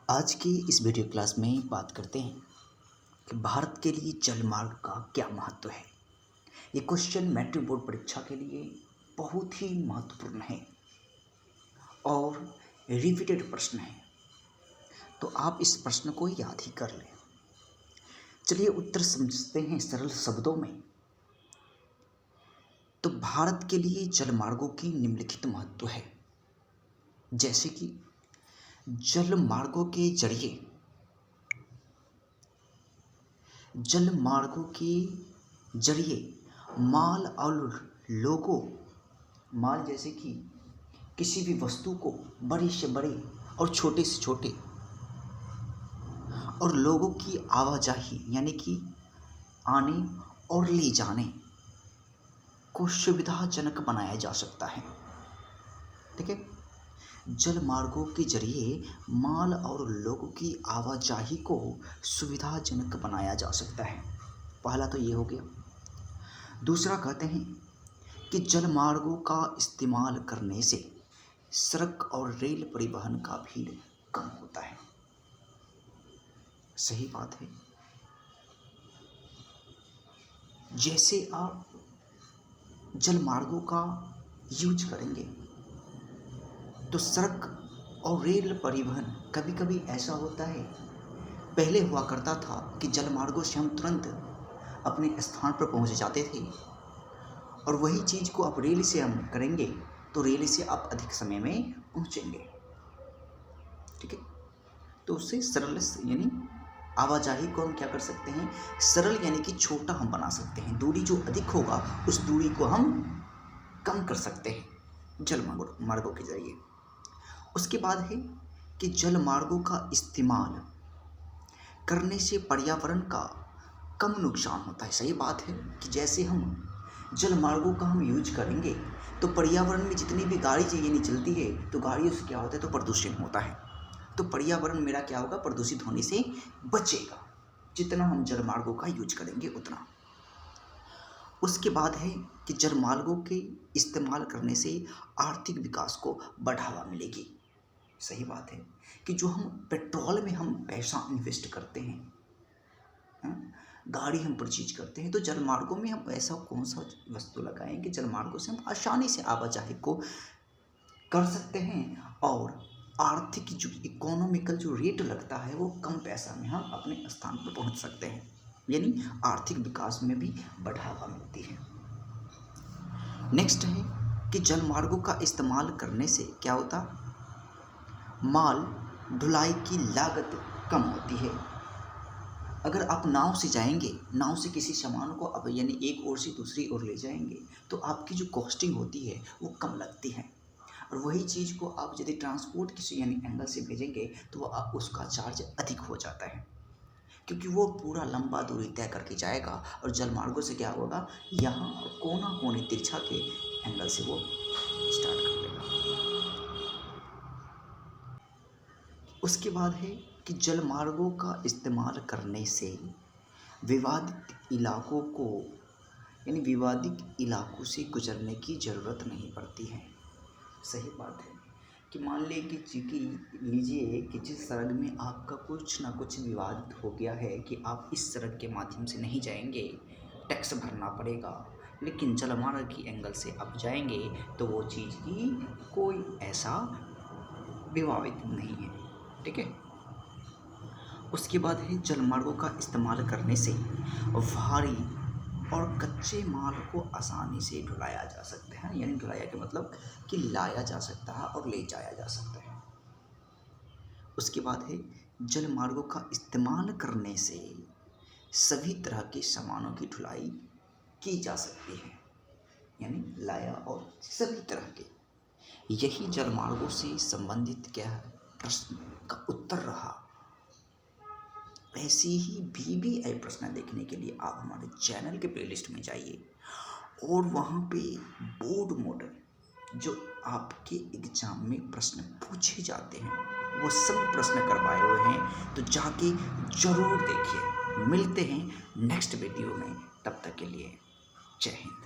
आज की इस वीडियो क्लास में बात करते हैं कि भारत के लिए जल मार्ग का क्या महत्व है। ये क्वेश्चन मैट्रिक बोर्ड परीक्षा के लिए बहुत ही महत्वपूर्ण है और रिपीटेड प्रश्न है, तो आप इस प्रश्न को याद ही कर लें। चलिए उत्तर समझते हैं सरल शब्दों में। तो भारत के लिए जल मार्गों की निम्नलिखित महत्व है, जैसे कि जल मार्गों के जरिए माल और लोगों माल जैसे कि किसी भी वस्तु को बड़े से बड़े और छोटे से छोटे और लोगों की आवाजाही यानी कि आने और ले जाने को सुविधाजनक बनाया जा सकता है। ठीक है, जल मार्गों के जरिए माल और लोगों की आवाजाही को सुविधाजनक बनाया जा सकता है। पहला तो ये हो गया। दूसरा कहते हैं कि जल मार्गों का इस्तेमाल करने से सड़क और रेल परिवहन का भीड़ कम होता है। सही बात है। जैसे आप जल मार्गों का यूज करेंगे तो सड़क और रेल परिवहन कभी कभी ऐसा होता है, पहले हुआ करता था कि जल मार्गों से हम तुरंत अपने स्थान पर पहुंच जाते थे, और वही चीज़ को अब रेल से हम करेंगे तो रेल से आप अधिक समय में पहुंचेंगे। ठीक है, तो उससे सरल यानी आवाजाही को हम क्या कर सकते हैं, सरल यानी कि छोटा हम बना सकते हैं। दूरी जो अधिक होगा उस दूरी को हम कम कर सकते हैं जल मार्गों के जरिए। उसके बाद है कि जल मार्गों का इस्तेमाल करने से पर्यावरण का कम नुकसान होता है। सही बात है कि जैसे हम जल मार्गों का हम यूज करेंगे तो पर्यावरण में जितनी भी गाड़ी चाहिए नहीं चलती है तो गाड़ियों से क्या होता है, तो प्रदूषण होता है। तो पर्यावरण मेरा क्या होगा, प्रदूषित होने से बचेगा जितना हम जल मार्गों का यूज करेंगे उतना। उसके बाद है कि जल मार्गों के इस्तेमाल करने से आर्थिक विकास को बढ़ावा मिलेगी। सही बात है कि जो हम पेट्रोल में हम पैसा इन्वेस्ट करते हैं, गाड़ी हम परचेज करते हैं, तो जल मार्गों में हम ऐसा कौन सा वस्तु लगाएं कि जल मार्गों से हम आसानी से आवाजाही को कर सकते हैं और आर्थिक जो इकोनॉमिकल जो रेट लगता है वो कम पैसा में हम अपने स्थान पर पहुंच सकते हैं, यानी आर्थिक विकास में भी बढ़ावा मिलती है। नेक्स्ट है कि जल मार्गों का इस्तेमाल करने से क्या होता, माल ढुलाई की लागत कम होती है। अगर आप नाव से जाएंगे, नाव से किसी सामान को अब यानी एक ओर से दूसरी ओर ले जाएंगे तो आपकी जो कॉस्टिंग होती है वो कम लगती है, और वही चीज़ को आप यदि ट्रांसपोर्ट किसी यानी एंगल से भेजेंगे तो वो आप उसका चार्ज अधिक हो जाता है, क्योंकि वो पूरा लंबा दूरी तय करके जाएगा। और जल मार्गों से क्या होगा, यहाँ कोना कोने तिरछा के एंगल से वो स्टार्ट कर लेगा। उसके बाद है कि जल मार्गों का इस्तेमाल करने से विवादित इलाकों से गुजरने की ज़रूरत नहीं पड़ती है। सही बात है कि मान लीजिए कि जिस सड़क में आपका कुछ ना कुछ विवादित हो गया है कि आप इस सड़क के माध्यम से नहीं जाएंगे, टैक्स भरना पड़ेगा, लेकिन जलमार्ग की एंगल से आप जाएंगे तो वो चीज़ की कोई ऐसा विवादित नहीं है। ठीक है, उसके बाद है जलमार्गों का इस्तेमाल करने से भारी और कच्चे माल को आसानी से ढुलाया जा सकता है, यानी ढुलाया का मतलब कि लाया जा सकता है और ले जाया जा सकता है। उसके बाद है जल मार्गों का इस्तेमाल करने से सभी तरह के सामानों की ढुलाई की जा सकती है, यानी लाया और सभी तरह के। यही जल मार्गों से संबंधित क्या है प्रश्न का उत्तर रहा। ऐसी ही BBI प्रश्न देखने के लिए आप हमारे चैनल के प्लेलिस्ट में जाइए और वहाँ पे बोर्ड मॉडल जो आपके एग्जाम में प्रश्न पूछे जाते हैं वो सब प्रश्न करवाए हुए हैं, तो जाके जरूर देखिए। मिलते हैं नेक्स्ट वीडियो में, तब तक के लिए जय हिंद।